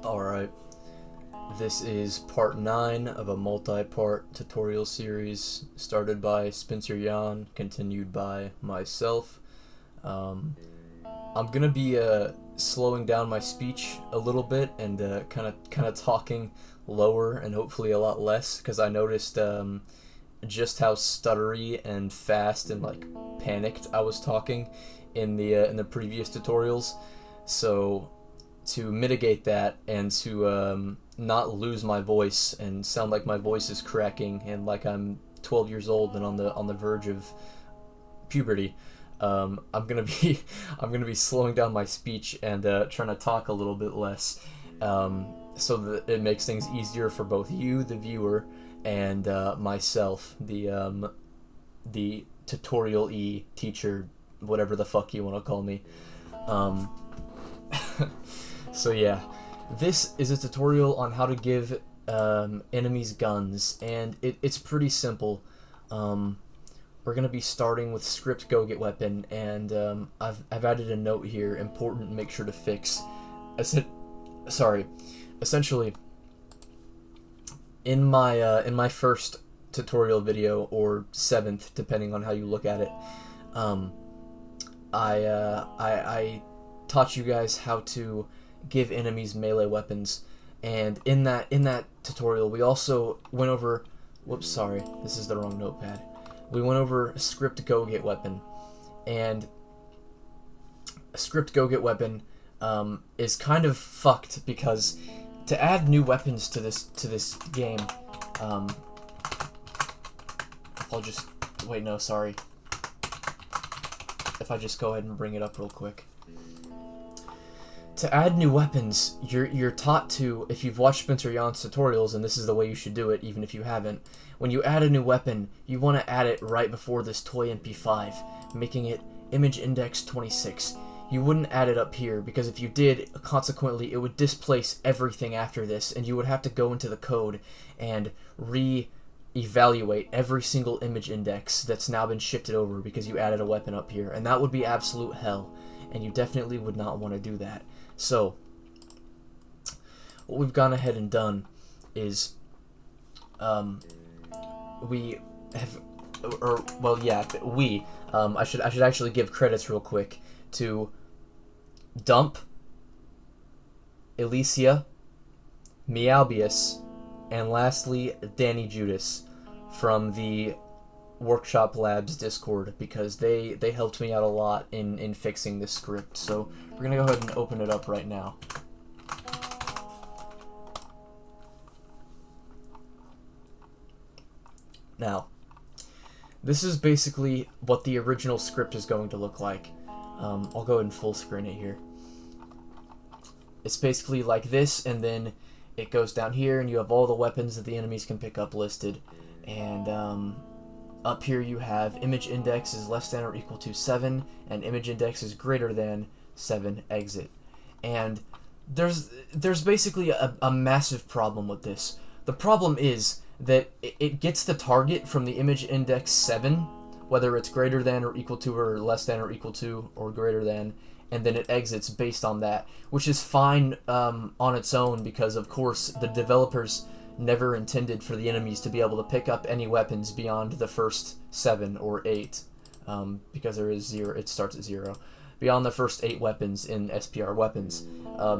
Alright, this is part 9 of a multi-part tutorial series started by Spencer Yan, continued by myself. I'm gonna be slowing down my speech a little bit and kind of talking lower and hopefully a lot less, because I noticed just how stuttery and fast and like panicked I was talking in the previous tutorials. So to mitigate that and to not lose my voice and sound like my voice is cracking and like I'm 12 years old and on the verge of puberty, I'm gonna be slowing down my speech and trying to talk a little bit less, so that it makes things easier for both you, the viewer, and myself, the tutorial-y teacher, whatever the fuck you want to call me. So yeah, this is a tutorial on how to give enemies guns, and it's pretty simple. We're gonna be starting with scrGoGetWeapon, and I've added a note here, important, make sure to fix. Essentially, in my first tutorial video, or 7th, depending on how you look at it, I taught you guys how to give enemies melee weapons, and in that tutorial we also went over, whoops, sorry, this is the wrong notepad. We went over scrGoGetWeapon, and scrGoGetWeapon is kind of fucked, because to add new weapons to this game, I'll just wait, no, sorry, if I just go ahead and bring it up real quick. To add new weapons, you're taught to, if you've watched Spencer Yan's tutorials, and this is the way you should do it, even if you haven't, when you add a new weapon, you want to add it right before this toy MP5, making it image index 26. You wouldn't add it up here, because if you did, consequently, it would displace everything after this, and you would have to go into the code and re-evaluate every single image index that's now been shifted over because you added a weapon up here, and that would be absolute hell, and you definitely would not want to do that. So, what we've gone ahead and done is, we have, I should actually give credits real quick to Dump, Elysia, Meowbius, and lastly Danny Judas from the Workshop Labs Discord, because they helped me out a lot in fixing this script. So we're gonna go ahead and open it up right now. Now, this is basically what the original script is going to look like. I'll go ahead and full screen it here. It's basically like this, and then it goes down here, and you have all the weapons that the enemies can pick up listed. And up here you have image index is less than or equal to 7, and image index is greater than 7, exit. And there's basically a massive problem with this. The problem is that it gets the target from the image index 7, whether it's greater than or equal to or less than or equal to or greater than, and then it exits based on that, which is fine on its own, because of course the developers never intended for the enemies to be able to pick up any weapons beyond the first 7 or 8, because there is 0, it starts at 0, beyond the first 8 weapons in SPR weapons.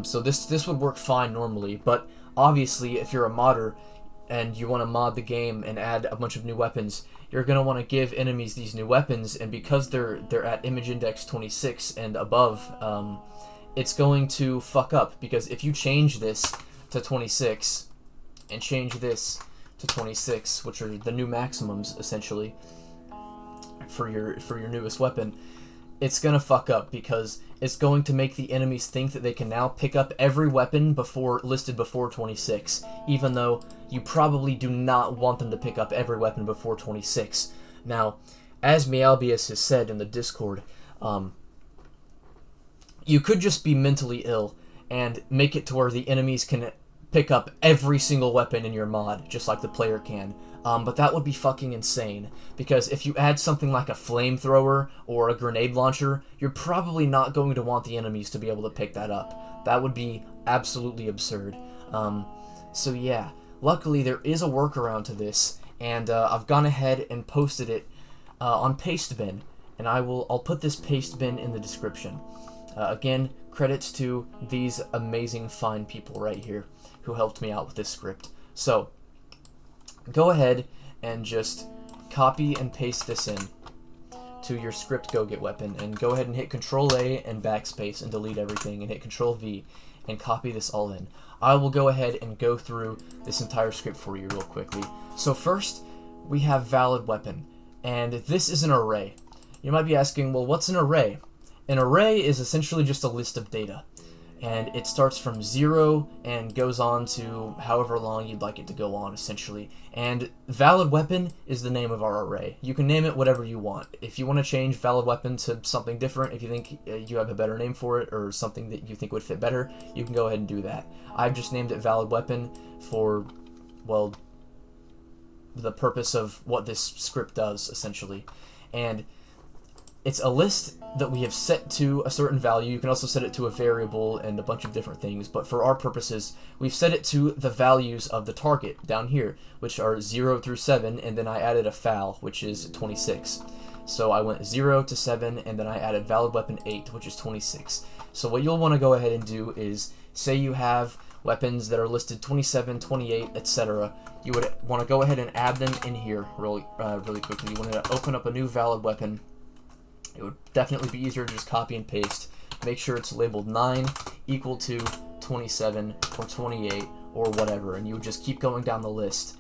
So this would work fine normally, but obviously if you're a modder and you want to mod the game and add a bunch of new weapons, you're going to want to give enemies these new weapons, and because they're at image index 26 and above, it's going to fuck up, because if you change this to 26 and change this to 26, which are the new maximums essentially for your newest weapon, it's gonna fuck up, because it's going to make the enemies think that they can now pick up every weapon listed before 26, even though you probably do not want them to pick up every weapon before 26. Now, as Meowbius has said in the Discord, you could just be mentally ill and make it to where the enemies can pick up every single weapon in your mod, just like the player can. but that would be fucking insane, because if you add something like a flamethrower or a grenade launcher, you're probably not going to want the enemies to be able to pick that up. That would be absolutely absurd. So yeah, luckily there is a workaround to this, and I've gone ahead and posted it on Pastebin, and I'll put this Pastebin in the description. Again, credits to these amazing fine people right here who helped me out with this script. So go ahead and just copy and paste this in to your scrGoGetWeapon, and go ahead and hit Control-A and backspace and delete everything, and hit Control-V and copy this all in. I will go ahead and go through this entire script for you real quickly. So first, we have valid weapon, and this is an array. You might be asking, well, what's an array? An array is essentially just a list of data, and it starts from 0 and goes on to however long you'd like it to go on, essentially. And valid weapon is the name of our array. You can name it whatever you want. If you want to change valid weapon to something different, if you think you have a better name for it, or something that you think would fit better, you can go ahead and do that. I've just named it valid weapon for, well, the purpose of what this script does, essentially. And it's a list that we have set to a certain value. You can also set it to a variable and a bunch of different things, but for our purposes, we've set it to the values of the target down here, which are 0 through 7, and then I added a val, which is 26. So I went 0 to 7, and then I added valid weapon 8, which is 26. So what you'll want to go ahead and do is, say you have weapons that are listed 27, 28, etc. You would want to go ahead and add them in here really quickly. You want to open up a new valid weapon. It would definitely be easier to just copy and paste. Make sure it's labeled 9 equal to 27 or 28 or whatever, and you would just keep going down the list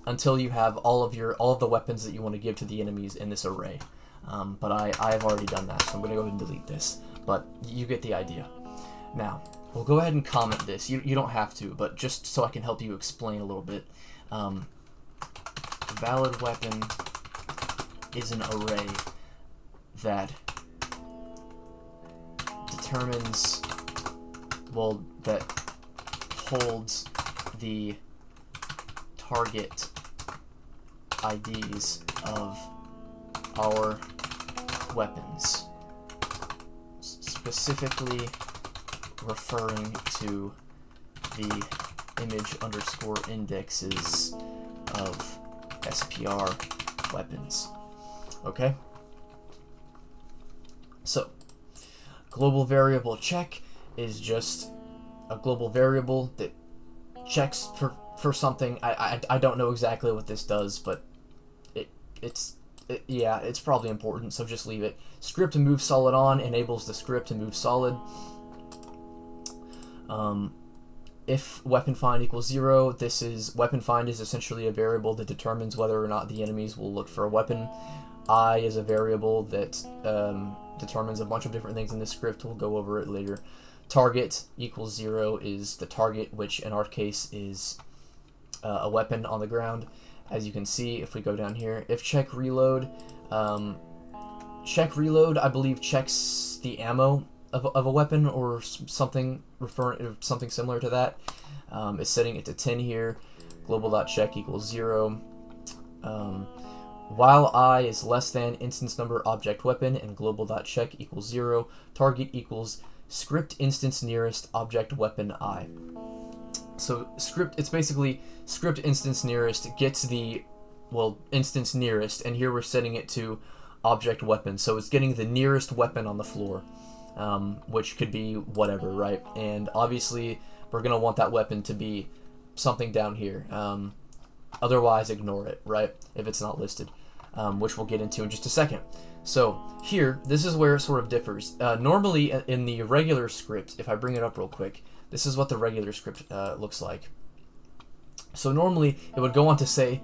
until you have all of the weapons that you want to give to the enemies in this array. But I have already done that, so I'm going to go ahead and delete this. But you get the idea. Now, we'll go ahead and comment this. You don't have to, but just so I can help you explain a little bit. Valid weapon is an array that determines, well, that holds the target IDs of our weapons, specifically referring to the image_indexes of SPR weapons. Okay? So, global variable check is just a global variable that checks for something. I don't know exactly what this does, but yeah, it's probably important, so just leave it. Script to move solid on enables the script to move solid. If weapon find equals 0, weapon find is essentially a variable that determines whether or not the enemies will look for a weapon. I is a variable that determines a bunch of different things in the script. We'll go over it later. Target equals 0 is the target, which in our case is a weapon on the ground. As you can see, if we go down here, if check reload, I believe checks the ammo of a weapon or something something similar to that. It's setting it to 10 here. Global.check equals 0. While I is less than instance number object weapon and global.check equals 0, target equals script instance nearest object weapon I. So it's basically script instance nearest gets the, well, instance nearest, and here we're setting it to object weapon, so it's getting the nearest weapon on the floor, which could be whatever, right? And obviously we're gonna want that weapon to be something down here. Otherwise, ignore it, right, if it's not listed, which we'll get into in just a second. So here, this is where it sort of differs. Normally, in the regular script, if I bring it up real quick, this is what the regular script looks like. So normally, it would go on to say,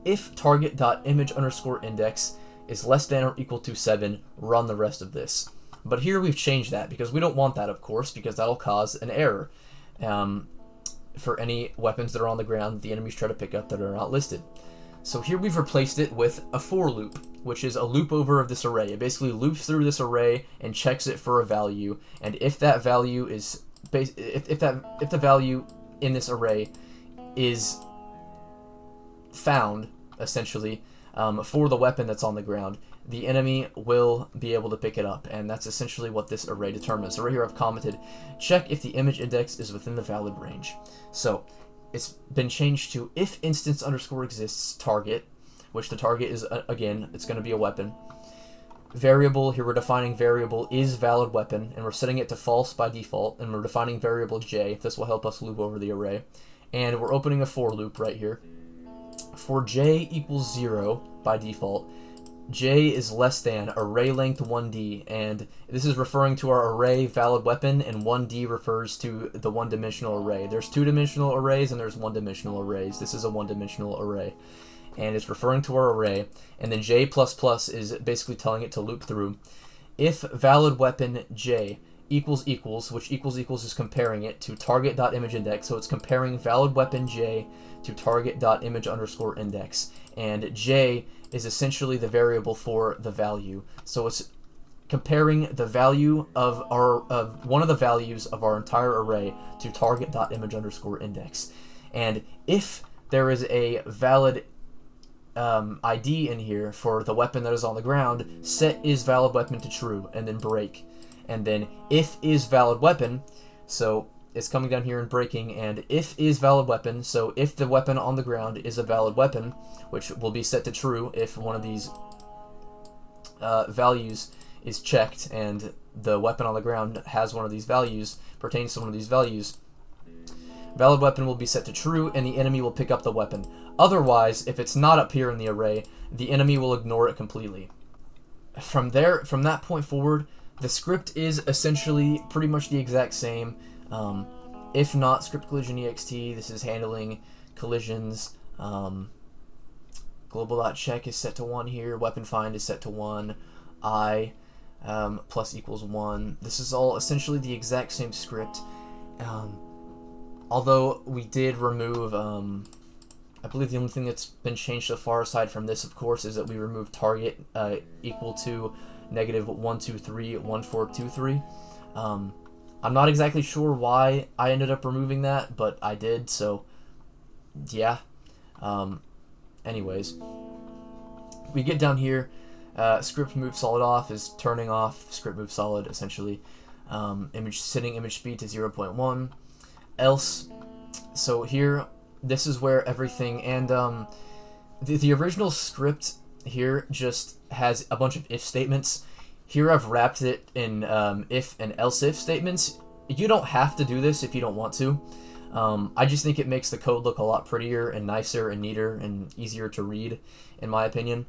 if target.image_index is less than or equal to 7, run the rest of this. But here we've changed that, because we don't want that, of course, because that'll cause an error. For any weapons that are on the ground the enemies try to pick up that are not listed. So here we've replaced it with a for loop, which is a loop over of this array. It basically loops through this array and checks it for a value, and if that value is if the value in this array is found, essentially, for the weapon that's on the ground, the enemy will be able to pick it up, and that's essentially what this array determines. So right here I've commented, check if the image index is within the valid range. So it's been changed to if instance underscore exists target, which the target is, again, it's going to be a weapon. Variable, here we're defining variable is valid weapon, and we're setting it to false by default, and we're defining variable j. This will help us loop over the array. And we're opening a for loop right here. For j equals 0 by default, j is less than array length 1d, and this is referring to our array valid weapon, and 1d refers to the one-dimensional array. There's two-dimensional arrays and there's one-dimensional arrays. This is a one-dimensional array, and it's referring to our array, and then j++ is basically telling it to loop through. If valid weapon j equals equals, which equals equals is comparing it to target.imageIndex, so it's comparing valid weapon j to target.image underscore index, and j is essentially the variable for the value. So it's comparing the value of one of the values of our entire array to target.image underscore index. And if there is a valid ID in here for the weapon that is on the ground, set is valid weapon to true, and then break. And then if is valid weapon, so it's coming down here and breaking, and if is valid weapon, so if the weapon on the ground is a valid weapon, which will be set to true if one of these values is checked and the weapon on the ground has one of these values, pertains to one of these values, valid weapon will be set to true and the enemy will pick up the weapon. Otherwise, if it's not up here in the array, the enemy will ignore it completely. From that point forward, the script is essentially pretty much the exact same. If not scrCollision.ext, this is handling collisions. Global.check is set to 1 here. Weapon find is set to 1. I plus equals 1. This is all essentially the exact same script. Although we did remove, I believe the only thing that's been changed so far aside from this, of course, is that we removed target equal to -1231423. I'm not exactly sure why I ended up removing that, but I did, so yeah. Anyways, we get down here, script move solid off is turning off script move solid, essentially. Setting image speed to 0.1. Else, so here, this is where everything, and the original script here just has a bunch of if statements. Here I've wrapped it in if and else if statements. You don't have to do this if you don't want to. I just think it makes the code look a lot prettier and nicer and neater and easier to read, in my opinion.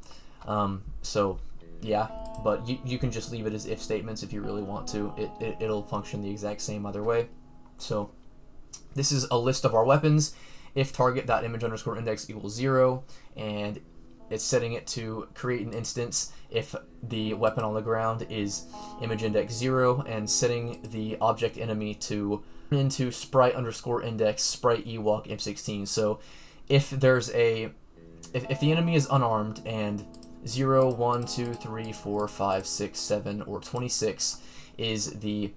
So yeah, but you can just leave it as if statements if you really want to. It'll function the exact same either way. So this is a list of our weapons. If target.image underscore index equals 0, and it's setting it to create an instance if the weapon on the ground is image index 0, and setting the object enemy to into sprite underscore index sprite ewalk imp16. So if there's if the enemy is unarmed and 0, 1, 2, 3, 4, 5, 6, 7, or 26 is the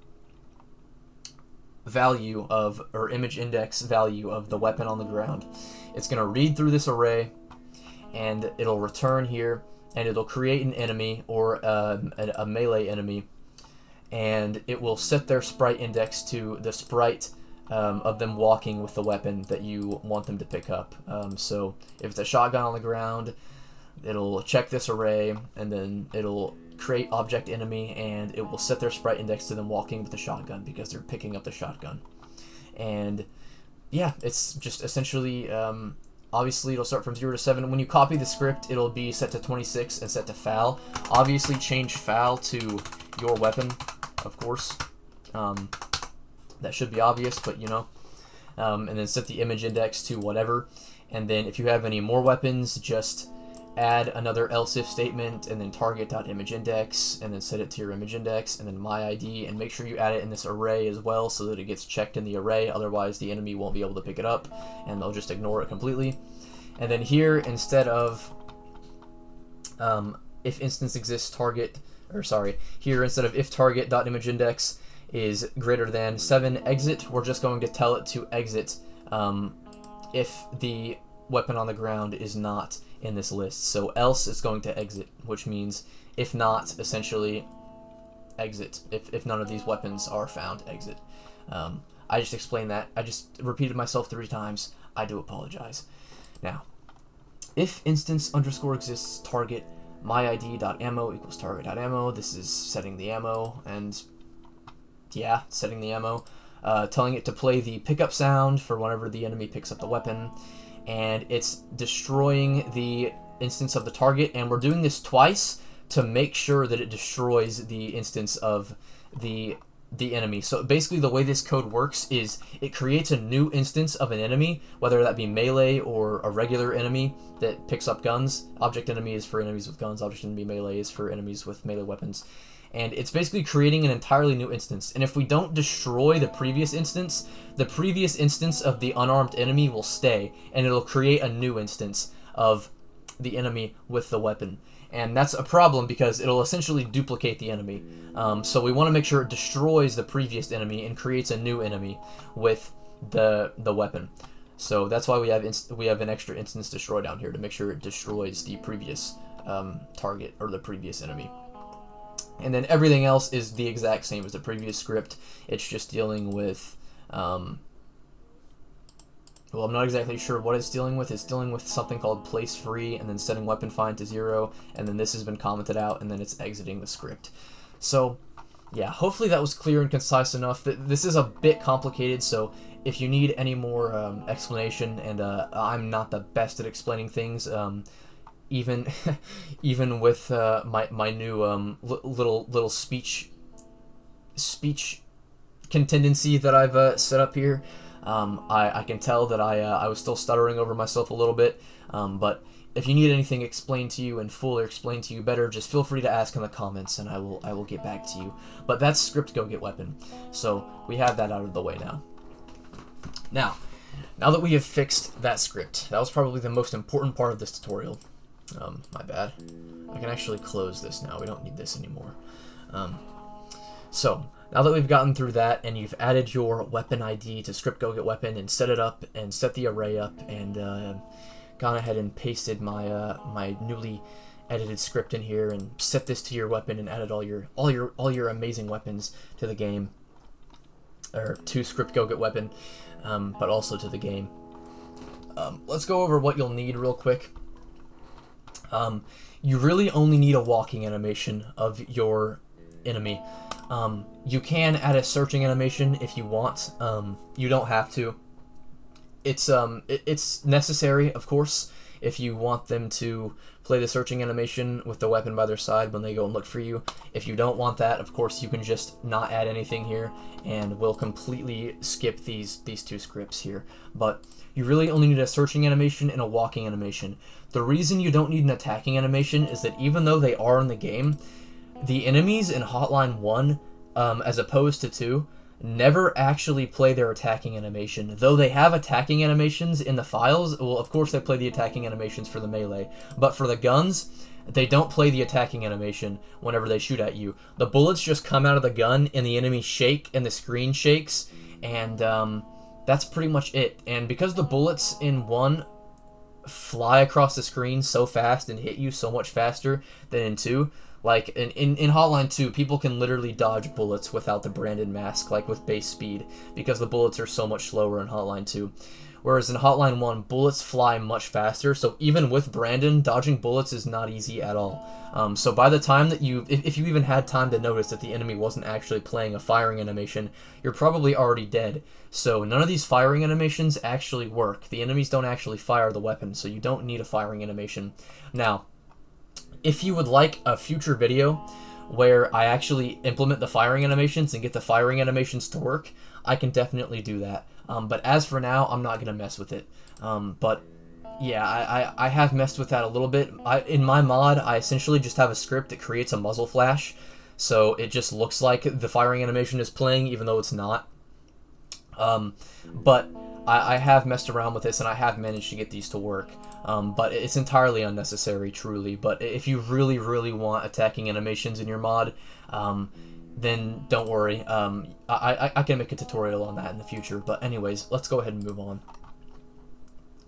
value of, or image index value of the weapon on the ground, it's going to read through this array and it'll return here, and it'll create an enemy or a melee enemy, and it will set their sprite index to the sprite of them walking with the weapon that you want them to pick up. So if it's a shotgun on the ground, it'll check this array, and then it'll create object enemy, and it will set their sprite index to them walking with the shotgun because they're picking up the shotgun. And yeah, it's just essentially, obviously it'll start from 0 to 7. When you copy the script, it'll be set to 26 and set to FAL. Obviously change FAL to your weapon, of course. That should be obvious, but you know. And then set the image index to whatever. And then if you have any more weapons, just add another else if statement, and then target.imageIndex, and then set it to your image index, and then my ID, and make sure you add it in this array as well so that it gets checked in the array. Otherwise the enemy won't be able to pick it up and they'll just ignore it completely. And then here, instead of if instance exists target, or sorry, here instead of if target.imageIndex is greater than 7 exit, we're just going to tell it to exit if the weapon on the ground is not in this list. So else it's going to exit, which means if not, essentially exit. If none of these weapons are found, exit. I just explained that. I just repeated myself 3 times. I do apologize. Now, if instance underscore exists target myid.ammo equals target.ammo, this is setting the ammo, and yeah, setting the ammo. Telling it to play the pickup sound for whenever the enemy picks up the weapon, and it's destroying the instance of the target, and we're doing this twice to make sure that it destroys the instance of the enemy. So basically the way this code works is it creates a new instance of an enemy, whether that be melee or a regular enemy that picks up guns. Object enemy is for enemies with guns, object enemy melee is for enemies with melee weapons. And it's basically creating an entirely new instance. And if we don't destroy the previous instance of the unarmed enemy will stay, and it'll create a new instance of the enemy with the weapon. And that's a problem because it'll essentially duplicate the enemy. So we want to make sure it destroys the previous enemy and creates a new enemy with the weapon. So that's why we have an extra instance destroy down here to make sure it destroys the previous target or the previous enemy. And then everything else is the exact same as the previous script. It's just dealing with, well, I'm not exactly sure what it's dealing with. It's dealing with something called place free, and then setting weapon find to 0, and then this has been commented out, and then it's exiting the script. So, yeah, hopefully that was clear and concise enough. This is a bit complicated, so if you need any more explanation, and I'm not the best at explaining things, even with my new little speech contingency that I've set up here, I can tell that I was still stuttering over myself a little bit, but if you need anything explained to you in full or explained to you better, just feel free to ask in the comments and I will get back to you. But that's scrGoGetWeapon, so we have that out of the way now. Now that we have fixed that script, that was probably the most important part of this tutorial. My bad. I can actually close this now. We don't need this anymore. So, now that we've gotten through that and you've added your weapon ID to scrGoGetWeapon and set it up and set the array up and gone ahead and pasted my my newly edited script in here and set this to your weapon and added all your amazing weapons to the game, or to scrGoGetWeapon, but also to the game. Let's go over what you'll need real quick. You really only need a walking animation of your enemy. You can add a searching animation if you want. You don't have to. It's necessary, of course, if you want them to play the searching animation with the weapon by their side when they go and look for you. If you don't want that, of course, you can just not add anything here, and we'll completely skip these 2 scripts here. But you really only need a searching animation and a walking animation. The reason you don't need an attacking animation is that even though they are in the game, the enemies in Hotline 1, as opposed to 2, never actually play their attacking animation. Though they have attacking animations in the files, well, of course they play the attacking animations for the melee, but for the guns, they don't play the attacking animation whenever they shoot at you. The bullets just come out of the gun and the enemy shake and the screen shakes, and that's pretty much it. And because the bullets in 1 fly across the screen so fast and hit you so much faster than in 2, like in Hotline 2, people can literally dodge bullets without the branded mask, like with base speed, because the bullets are so much slower in Hotline 2. Whereas in Hotline 1, bullets fly much faster, so even with Brandon, dodging bullets is not easy at all. So by the time that if you even had time to notice that the enemy wasn't actually playing a firing animation, you're probably already dead. So none of these firing animations actually work. The enemies don't actually fire the weapon, so you don't need a firing animation. Now, if you would like a future video where I actually implement the firing animations and get the firing animations to work, I can definitely do that. But as for now, I'm not going to mess with it. But yeah, I have messed with that a little bit. In my mod, I essentially just have a script that creates a muzzle flash, so it just looks like the firing animation is playing, even though it's not. But I have messed around with this, and I have managed to get these to work. But it's entirely unnecessary, truly. But if you really, really want attacking animations in your mod, then don't worry. I can make a tutorial on that in the future. But anyways, let's go ahead and move on.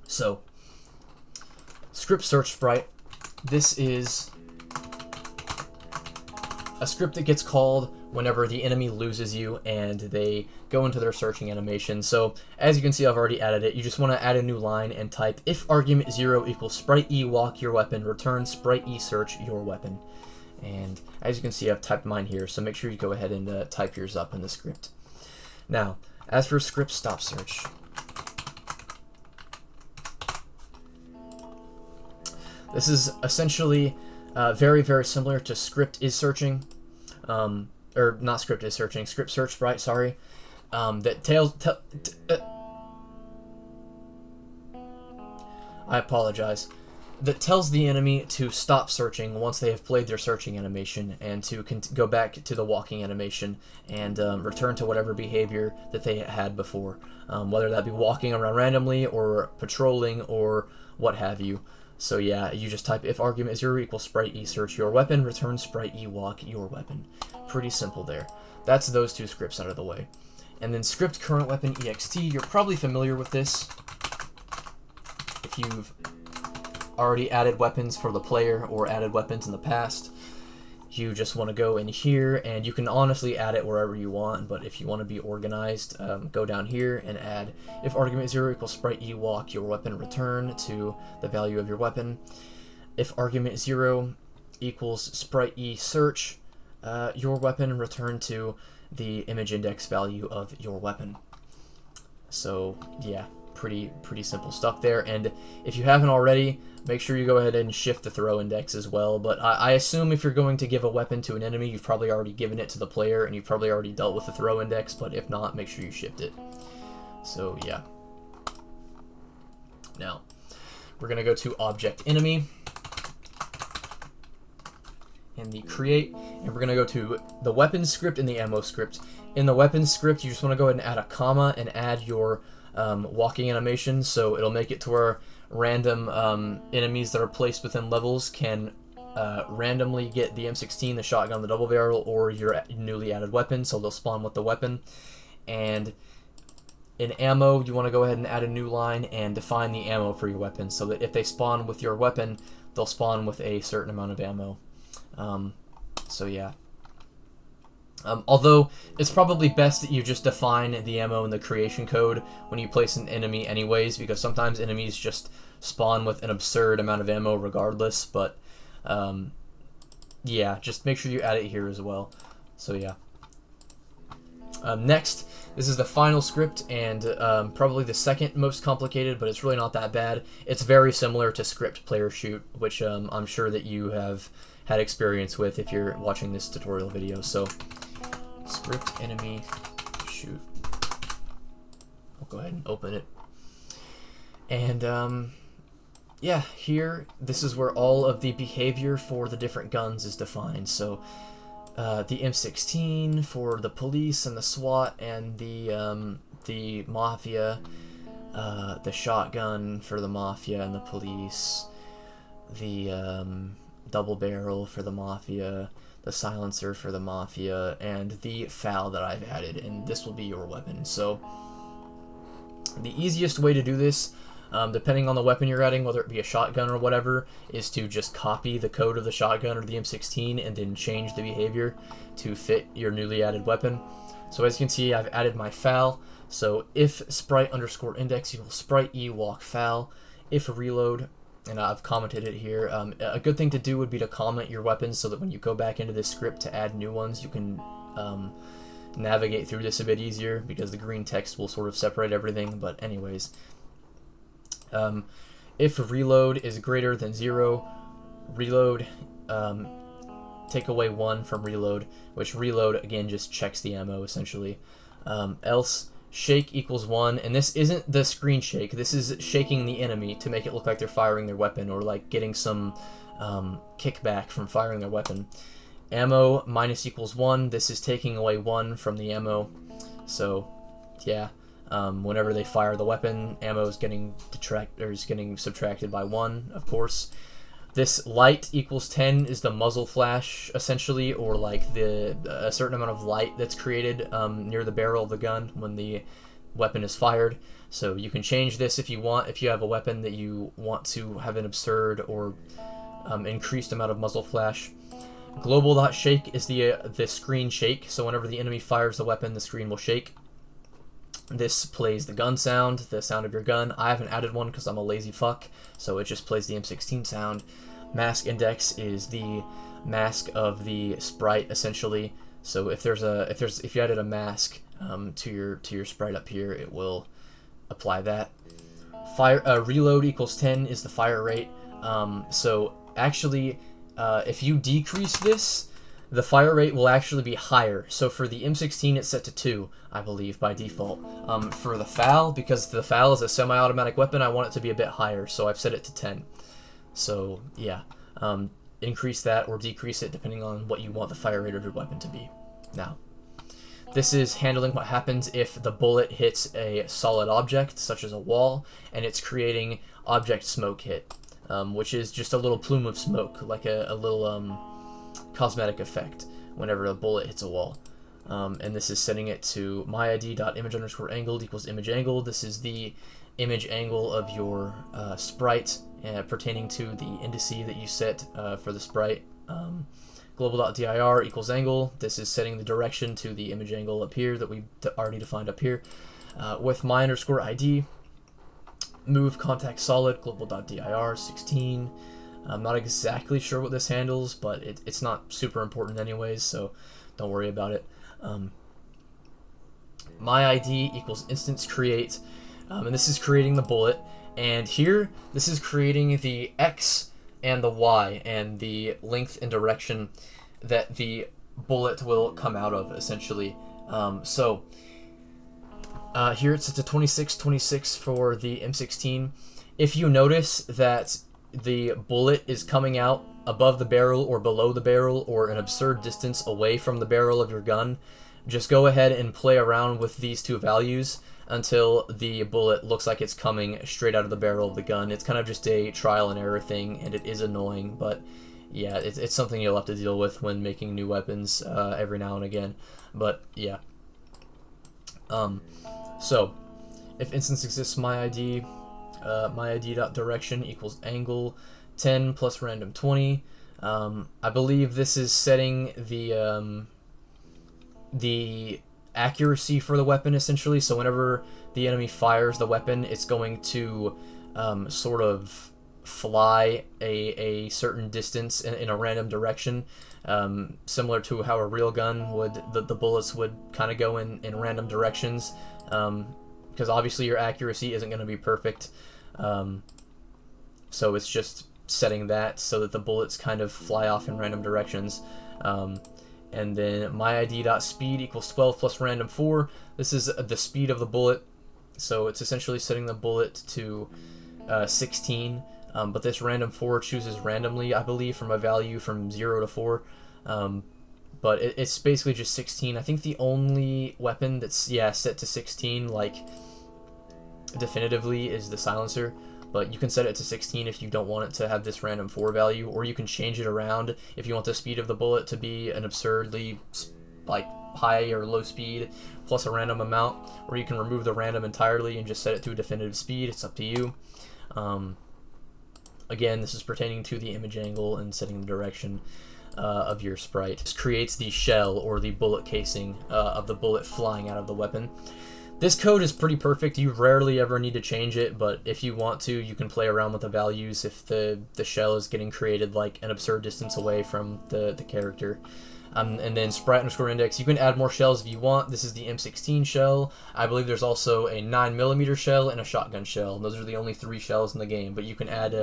So, scrSearchSprite. This is a script that gets called whenever the enemy loses you and they go into their searching animation. So as you can see, I've already added it. You just want to add a new line and type if argument 0 equals sprite e walk your weapon, return sprite e search your weapon. And as you can see, I've typed mine here, so make sure you go ahead and type yours up in the script. Now, as for scrStopSearch, this is essentially very, very similar to scrIsSearching, or not scrIsSearching, scrSearchSprite, sorry, I apologize. That tells the enemy to stop searching once they have played their searching animation and to go back to the walking animation and return to whatever behavior that they had before, whether that be walking around randomly or patrolling or what have you. So yeah, you just type if argument 0 equals sprite e search your weapon, return sprite e walk your weapon. Pretty simple there. That's those two scripts out of the way. And then scrCurrentWeaponExt, you're probably familiar with this if you've already added weapons for the player or added weapons in the past. You just want to go in here, and you can honestly add it wherever you want, but if you want to be organized, go down here and add if argument 0 equals sprite e walk your weapon, return to the value of your weapon. If argument 0 equals sprite e search your weapon, return to the image index value of your weapon. So yeah, pretty simple stuff there. And if you haven't already, make sure you go ahead and shift the throw index as well. But I assume if you're going to give a weapon to an enemy, you've probably already given it to the player and you've probably already dealt with the throw index, but if not, make sure you shift it. So yeah. Now, we're going to go to objEnemy and the create, and we're going to go to the weapons script and the ammo script. In the weapons script, you just want to go ahead and add a comma and add your walking animation, so it'll make it to where random enemies that are placed within levels can randomly get the M16, the shotgun, the double barrel, or your newly added weapon, so they'll spawn with the weapon. And in ammo, you want to go ahead and add a new line and define the ammo for your weapon, so that if they spawn with your weapon, they'll spawn with a certain amount of ammo. So yeah. Although, it's probably best that you just define the ammo in the creation code when you place an enemy anyways, because sometimes enemies just spawn with an absurd amount of ammo regardless, but yeah, just make sure you add it here as well. So yeah. Next, this is the final script, and probably the second most complicated, but it's really not that bad. It's very similar to scrPlayerShoot, which I'm sure that you have had experience with if you're watching this tutorial video. So scrEnemyShoot. I'll go ahead and open it. And yeah, here, this is where all of the behavior for the different guns is defined. So the M16 for the police and the SWAT and the Mafia, the shotgun for the Mafia and the police, the double barrel for the Mafia, the silencer for the Mafia, and the FAL that I've added, and this will be your weapon. So the easiest way to do this, depending on the weapon you're adding, whether it be a shotgun or whatever, is to just copy the code of the shotgun or the M16 and then change the behavior to fit your newly added weapon. So as you can see, I've added my FAL. So if sprite underscore index equals sprite e walk FAL, if reload, and I've commented it here. A good thing to do would be to comment your weapons so that when you go back into this script to add new ones, you can navigate through this a bit easier, because the green text will sort of separate everything. But anyways, if reload is greater than 0, reload, take away 1 from reload, which reload, again, just checks the ammo, essentially. Else, shake equals 1, and this isn't the screen shake, this is shaking the enemy to make it look like they're firing their weapon, or like getting some kickback from firing their weapon. Ammo minus equals 1, this is taking away 1 from the ammo. So yeah, whenever they fire the weapon, ammo is getting subtracted by 1, of course. This light equals 10 is the muzzle flash, essentially, or like a certain amount of light that's created near the barrel of the gun when weapon is fired. So you can change this if you want, if you have a weapon that you want to have an absurd or increased amount of muzzle flash. Global.shake is the screen shake, so whenever the enemy fires the weapon, the screen will shake. This plays the gun sound, the sound of your gun. I haven't added one because I'm a lazy fuck, so it just plays the M16 sound. Mask index is the mask of the sprite, essentially. So if you added a mask to your sprite up here, it will apply that. Reload equals 10 is the fire rate. So actually, if you decrease this, the fire rate will actually be higher. So for the M16, it's set to 2, I believe, by default. For the FAL, because the FAL is a semi-automatic weapon, I want it to be a bit higher, so I've set it to 10. So yeah, increase that or decrease it depending on what you want the fire rate of your weapon to be. Now, this is handling what happens if the bullet hits a solid object, such as a wall, and it's creating object smoke hit, which is just a little plume of smoke, like a little cosmetic effect whenever a bullet hits a wall. And this is setting it to myid.image_angled equals image angle. This is the image angle of your sprite pertaining to the indice that you set for the sprite. Global.dir equals angle. This is setting the direction to the image angle up here that we already defined up here. With my_id, move contact solid, global.dir 16. I'm not exactly sure what this handles, but it's not super important anyways, so don't worry about it. MyID equals instance create, and this is creating the bullet, and here this is creating the X and the Y and the length and direction that the bullet will come out of, essentially. Here it's set to 26 for the M16. If you notice that the bullet is coming out above the barrel or below the barrel or an absurd distance away from the barrel of your gun, just go ahead and play around with these two values until the bullet looks like it's coming straight out of the barrel of the gun. It's kind of just a trial and error thing, and it is annoying, but yeah, it's something you'll have to deal with when making new weapons every now and again. But yeah. So if instance exists myid, myid.direction equals angle 10 plus random 20. I believe this is setting the accuracy for the weapon, essentially. So whenever the enemy fires the weapon, it's going to sort of fly a certain distance in a random direction, similar to how a real gun would. The bullets would kind of go in random directions, because obviously your accuracy isn't going to be perfect. So it's just setting that so that the bullets kind of fly off in random directions. And then myid.speed equals 12 plus random 4. This is the speed of the bullet, so it's essentially setting the bullet to 16, but this random 4 chooses randomly, I believe, from a value from 0 to 4. But it's basically just 16. I think the only weapon that's set to 16, like, definitively, is the silencer. But you can set it to 16 if you don't want it to have this random 4 value, or you can change it around if you want the speed of the bullet to be an absurdly, like, high or low speed plus a random amount, or you can remove the random entirely and just set it to a definitive speed. It's up to you. Again, this is pertaining to the image angle and setting the direction of your sprite. This creates the shell or the bullet casing of the bullet flying out of the weapon. This code is pretty perfect. You rarely ever need to change it, but if you want to, you can play around with the values if the shell is getting created like an absurd distance away from the character. And then sprite_index, you can add more shells if you want. This is the M16 shell. I believe there's also a 9mm shell and a shotgun shell. Those are the only 3 shells in the game, but you can add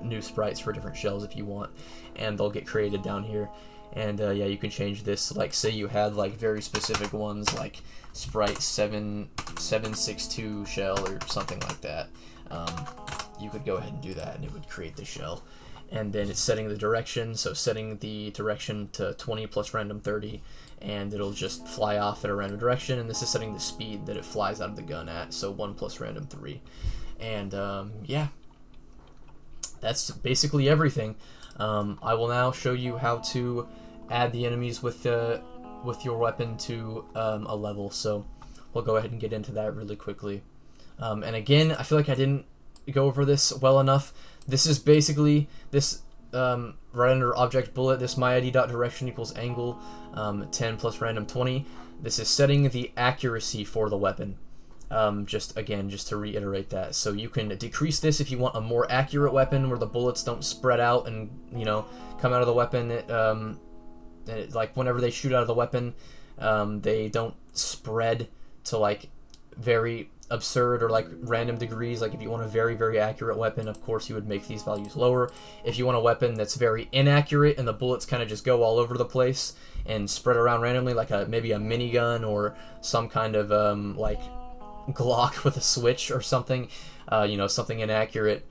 new sprites for different shells if you want, and they'll get created down here. And yeah, you can change this. Like, say you had like very specific ones, like Sprite 762 shell or something like that. You could go ahead and do that, and it would create the shell. And then it's setting the direction, so setting the direction to 20 plus random 30, and it'll just fly off at a random direction. And this is setting the speed that it flies out of the gun at, so 1 plus random 3. And yeah, that's basically everything. I will now show you how to add the enemies with your weapon to a level. So we'll go ahead and get into that really quickly. And again, I feel like I didn't go over this well enough. This is basically this right under object bullet, this myId.direction equals angle 10 plus random 20. This is setting the accuracy for the weapon. Just to reiterate that. So you can decrease this if you want a more accurate weapon where the bullets don't spread out and, you know, come out of the weapon. Like whenever they shoot out of the weapon, they don't spread to like very absurd or like random degrees. Like if you want a very, very accurate weapon, of course you would make these values lower. If you want a weapon that's very inaccurate and the bullets kind of just go all over the place and spread around randomly, like maybe a minigun or some kind of like Glock with a switch or something, you know, something inaccurate,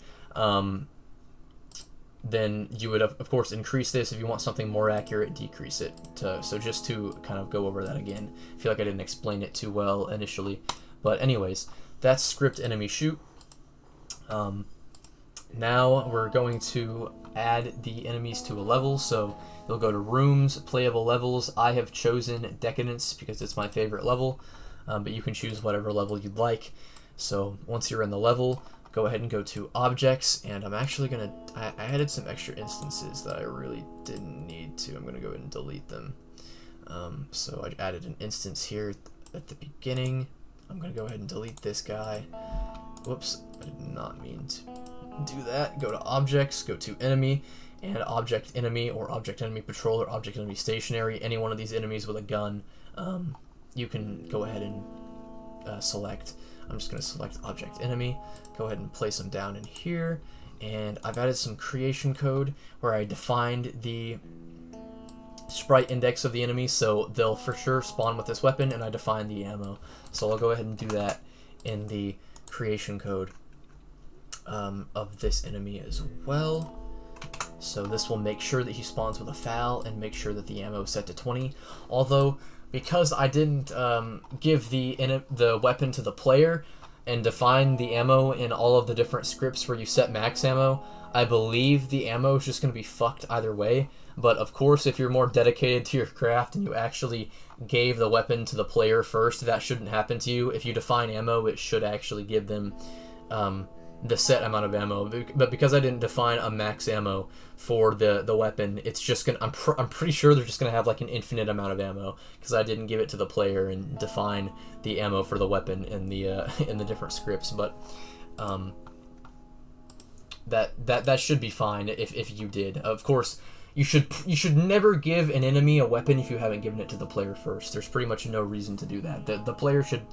then you would of course increase this. If you want something more accurate, decrease it. So just to kind of go over that again, I feel like I didn't explain it too well initially, but anyways, that's scrEnemyShoot. Now we're going to add the enemies to a level, so you'll go to rooms, playable levels. I have chosen Decadence because it's my favorite level, but you can choose whatever level you'd like. So once you're in the level, go ahead and go to objects, and I'm actually gonna, I added some extra instances that I really didn't need to. I'm gonna go ahead and delete them. So I added an instance here at the beginning. I'm gonna go ahead and delete this guy. Whoops, I did not mean to do that. Go to objects, go to enemy, and object enemy or object enemy patrol or object enemy stationary. Any one of these enemies with a gun, you can go ahead and select. I'm just going to select object enemy, go ahead and place them down in here, and I've added some creation code where I defined the sprite index of the enemy, so they'll for sure spawn with this weapon, and I defined the ammo. So I'll go ahead and do that in the creation code of this enemy as well. So this will make sure that he spawns with a FAL and make sure that the ammo is set to 20. Although, because I didn't give the weapon to the player and define the ammo in all of the different scripts where you set max ammo, I believe the ammo is just going to be fucked either way. But of course, if you're more dedicated to your craft and you actually gave the weapon to the player first, that shouldn't happen to you. If you define ammo, it should actually give them the set amount of ammo. But because I didn't define a max ammo for the weapon, it's just gonna, I'm pretty sure they're just gonna have like an infinite amount of ammo because I didn't give it to the player and define the ammo for the weapon in the different scripts. But that should be fine if you did. Of course, you should never give an enemy a weapon if you haven't given it to the player first. There's pretty much no reason to do that. The player should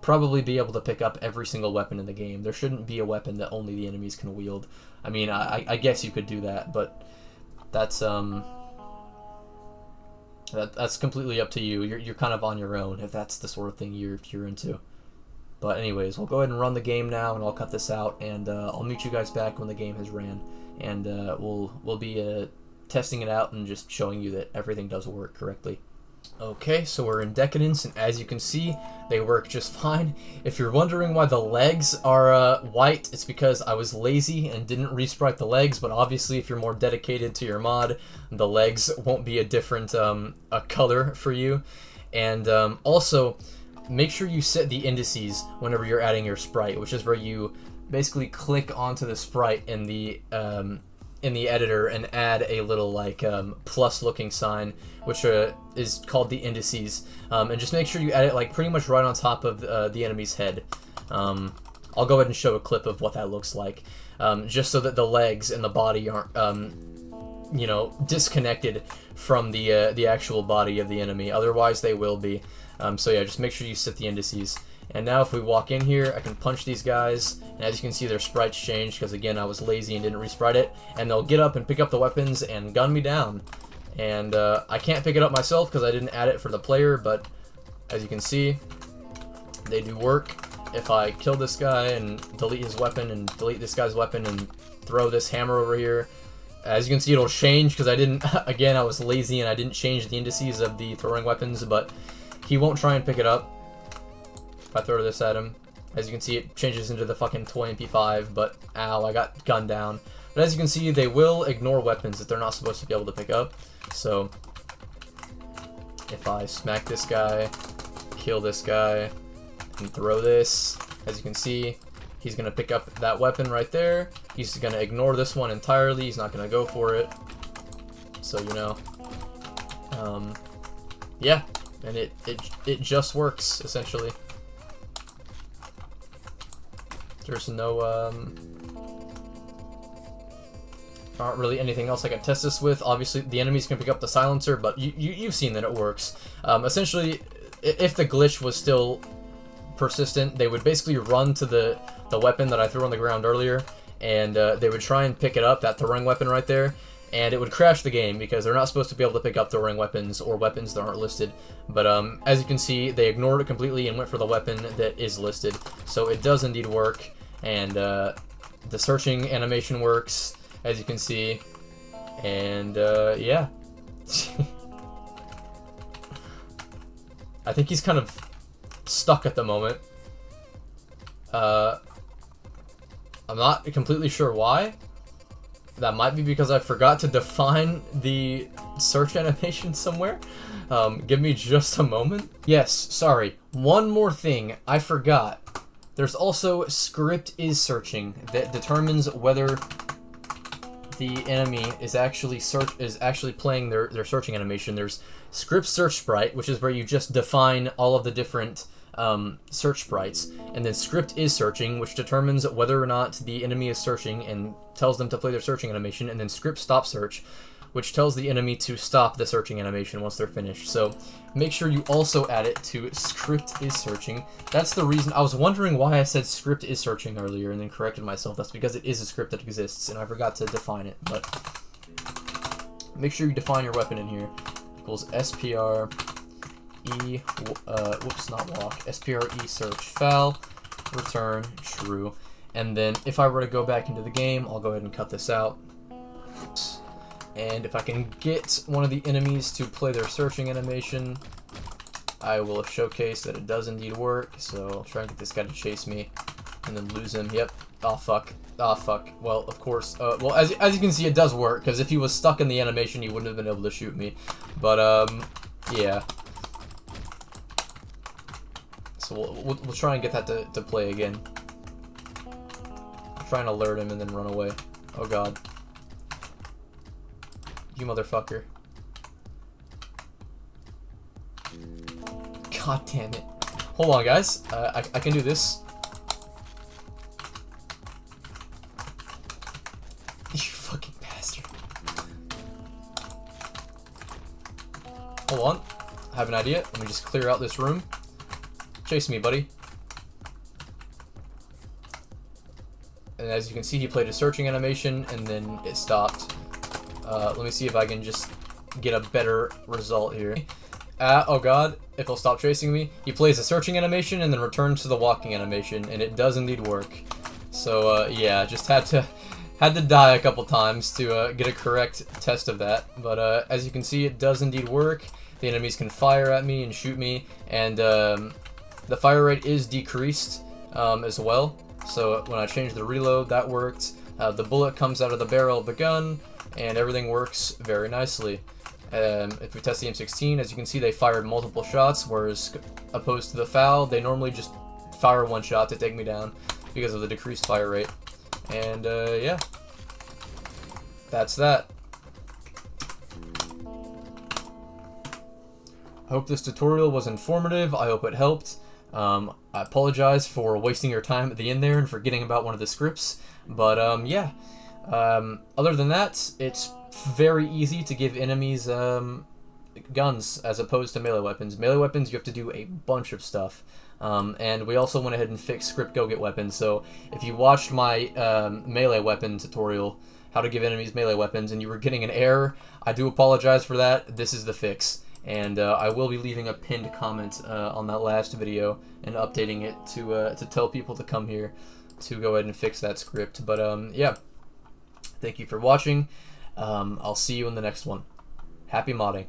probably be able to pick up every single weapon in the game. There shouldn't be a weapon that only the enemies can wield. I mean, I guess you could do that, but that's that's completely up to you. You're kind of on your own if that's the sort of thing you're into. But anyways, we'll go ahead and run the game now, and I'll cut this out, and I'll meet you guys back when the game has ran, and we'll be testing it out and just showing you that everything does work correctly. Okay, so we're in Decadence, and as you can see, they work just fine. If you're wondering why the legs are white, it's because I was lazy and didn't resprite the legs, but obviously if you're more dedicated to your mod, the legs won't be a different a color for you. And also, make sure you set the indices whenever you're adding your sprite, which is where you basically click onto the sprite in the editor and add a little like plus looking sign, which is called the indices, and just make sure you add it like pretty much right on top of the enemy's head. I'll go ahead and show a clip of what that looks like, just so that the legs and the body aren't you know, disconnected from the actual body of the enemy. Otherwise they will be. So yeah, just make sure you set the indices. And now if we walk in here, I can punch these guys, and as you can see, their sprites changed because again I was lazy and didn't resprite it, and they'll get up and pick up the weapons and gun me down. And I can't pick it up myself because I didn't add it for the player, but as you can see, they do work. If I kill this guy and delete his weapon and delete this guy's weapon and throw this hammer over here, as you can see, it'll change because I didn't, again, I was lazy and I didn't change the indices of the throwing weapons, but he won't try and pick it up. If I throw this at him, as you can see, it changes into the fucking toy MP5, but ow, I got gunned down. But as you can see, they will ignore weapons that they're not supposed to be able to pick up. So if I smack this guy, kill this guy, can throw this. As you can see, he's going to pick up that weapon right there. He's going to ignore this one entirely. He's not going to go for it. So, you know, yeah, and it just works, essentially. There's no, not really anything else I can test this with. Obviously, the enemies can pick up the silencer, but you've seen that it works. Essentially, if the glitch was still persistent, they would basically run to the weapon that I threw on the ground earlier, and they would try and pick it up, that throwing weapon right there, and it would crash the game because they're not supposed to be able to pick up throwing weapons or weapons that aren't listed. But as you can see, they ignored it completely and went for the weapon that is listed. So it does indeed work, and the searching animation works, as you can see, and yeah. I think he's kind of stuck at the moment. I'm not completely sure why. That might be because I forgot to define the search animation somewhere. Give me just a moment. Yes, sorry. One more thing I forgot. There's also scrIsSearching that determines whether the enemy is actually playing their searching animation. There's scrSearchSprite, which is where you just define all of the different search sprites, and then scrIsSearching, which determines whether or not the enemy is searching and tells them to play their searching animation, and then scrStopSearch, which tells the enemy to stop the searching animation once they're finished. So make sure you also add it to scrIsSearching. That's the reason I was wondering why I said scrIsSearching earlier and then corrected myself. That's because it is a script that exists and I forgot to define it. But make sure you define your weapon in here. Equals SPR whoops, not walk, SPRE search foul, return true. And then if I were to go back into the game, I'll go ahead and cut this out. And if I can get one of the enemies to play their searching animation, I will showcase that it does indeed work. So I'll try and get this guy to chase me and then lose him. Yep. Oh fuck. Oh fuck. Well, of course. Well, as you can see, it does work, because if he was stuck in the animation, he wouldn't have been able to shoot me. But yeah. So we'll try and get that to play again. Try and alert him and then run away. Oh god. You motherfucker. God damn it. Hold on, guys. I can do this. You fucking bastard. Hold on. I have an idea. Let me just clear out this room. Chase me, buddy. And as you can see, he played a searching animation and then it stopped. Let me see if I can just get a better result here. Oh god, if he'll stop chasing me. He plays a searching animation and then returns to the walking animation, and it does indeed work. So yeah, just had to die a couple times to get a correct test of that. But as you can see, it does indeed work. The enemies can fire at me and shoot me, and the fire rate is decreased as well. So when I changed the reload, that worked. The bullet comes out of the barrel of the gun, and everything works very nicely. If we test the M16, as you can see, they fired multiple shots, whereas opposed to the FAL, they normally just fire one shot to take me down because of the decreased fire rate. And yeah, that's that. I hope this tutorial was informative. I hope it helped. I apologize for wasting your time at the end there and forgetting about one of the scripts, but yeah. Other than that, it's very easy to give enemies guns as opposed to melee weapons. Melee weapons, you have to do a bunch of stuff. And we also went ahead and fixed scrGoGetWeapon. So if you watched my melee weapon tutorial, how to give enemies melee weapons, and you were getting an error, I do apologize for that. This is the fix. And I will be leaving a pinned comment on that last video and updating it to tell people to come here to go ahead and fix that script. But yeah, thank you for watching. I'll see you in the next one. Happy modding.